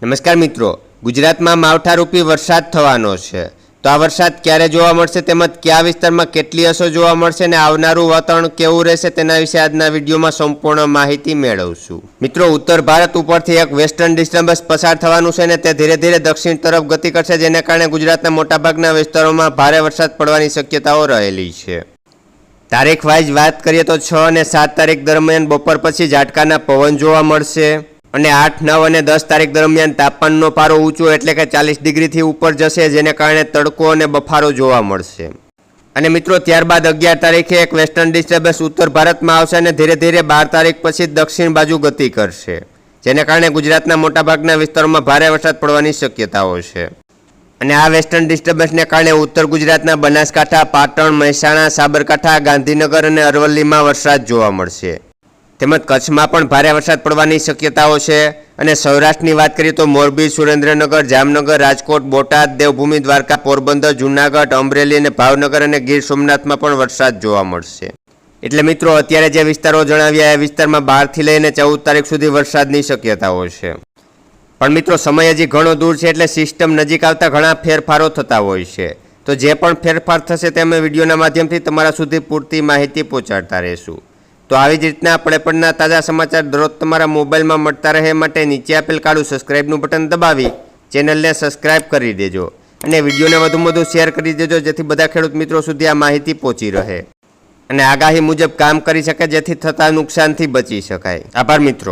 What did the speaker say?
નમસ્કાર મિત્રો, ગુજરાતમાં માવઠારૂપી વરસાદ થવાનો છે। તો આ વરસાદ ક્યારે જોવા મળશે તેમજ કયા વિસ્તારમાં કેટલી અસર જોવા મળશે અને આવનારું વાતાવરણ કેવું રહેશે તેના વિશે આજના વિડીયોમાં સંપૂર્ણ માહિતી મેળવશું। મિત્રો, ઉત્તર ભારત ઉપરથી એક વેસ્ટર્ન ડિસ્ટર્બન્સ પસાર થવાનું છે અને તે ધીરે ધીરે દક્ષિણ તરફ ગતિ કરશે, જેને કારણે ગુજરાતના મોટાભાગના વિસ્તારોમાં ભારે વરસાદ પડવાની શક્યતાઓ રહેલી છે। તારીખ વાઇઝ વાત કરીએ તો 6 અને 7 તારીખ દરમિયાન બપોર પછી ઝાટકાના પવન જોવા મળશે અને 8, 9 અને 10 તારીખ દરમિયાન તાપમાનનો પારો ઊંચો એટલે કે 40 ડિગ્રીથી ઉપર જશે, જેને કારણે તડકો અને બફારો જોવા મળશે। અને મિત્રો, ત્યારબાદ 11 તારીખે એક વેસ્ટર્ન ડિસ્ટર્બન્સ ઉત્તર ભારતમાં આવશે અને ધીરે ધીરે 12 તારીખ પછી દક્ષિણ બાજુ ગતિ કરશે, જેને કારણે ગુજરાતના મોટાભાગના વિસ્તારોમાં ભારે વરસાદ પડવાની શક્યતાઓ છે। અને આ વેસ્ટર્ન ડિસ્ટર્બન્સને કારણે ઉત્તર ગુજરાતના બનાસકાંઠા, પાટણ, મહેસાણા, સાબરકાંઠા, ગાંધીનગર અને અરવલ્લીમાં વરસાદ જોવા મળશે, તેમજ કચ્છમાં પણ ભારે વરસાદ પડવાની શક્યતાઓ છે। અને સૌરાષ્ટ્રની વાત કરીએ તો મોરબી, સુરેન્દ્રનગર, જામનગર, રાજકોટ, બોટાદ, દેવભૂમિ, દ્વારકા, પોરબંદર, જૂનાગઢ, અમરેલી અને ભાવનગર અને ગીર સોમનાથમાં પણ વરસાદ જોવા મળશે। એટલે મિત્રો, અત્યારે જે વિસ્તારો જણાવ્યા એ વિસ્તારમાં 12થી લઈને 14 તારીખ સુધી વરસાદની શક્યતાઓ છે। પણ મિત્રો, સમય હજી ઘણો દૂર છે, એટલે સિસ્ટમ નજીક આવતા ઘણા ફેરફારો થતા હોય છે। તો જે પણ ફેરફાર થશે તે અમે વિડીયોના માધ્યમથી તમારા સુધી પૂરતી માહિતી પહોંચાડતા રહીશું। તો આવી જ રીતના પડના તાજા સમાચાર દરરોજ તમારા મોબાઈલમાં મળતા રહે માટે નીચે આપેલ કાળું સબસ્ક્રાઇબનું બટન દબાવી ચેનલને સબસ્ક્રાઇબ કરી દેજો અને વિડીયોને વધુમાં વધુ શેર કરી દેજો, જેથી બધા ખેડૂત મિત્રો સુધી આ માહિતી પહોંચી રહે અને આગાહી મુજબ કામ કરી શકે, જેથી થતા નુકસાનથી બચી શકાય। આભાર મિત્રો।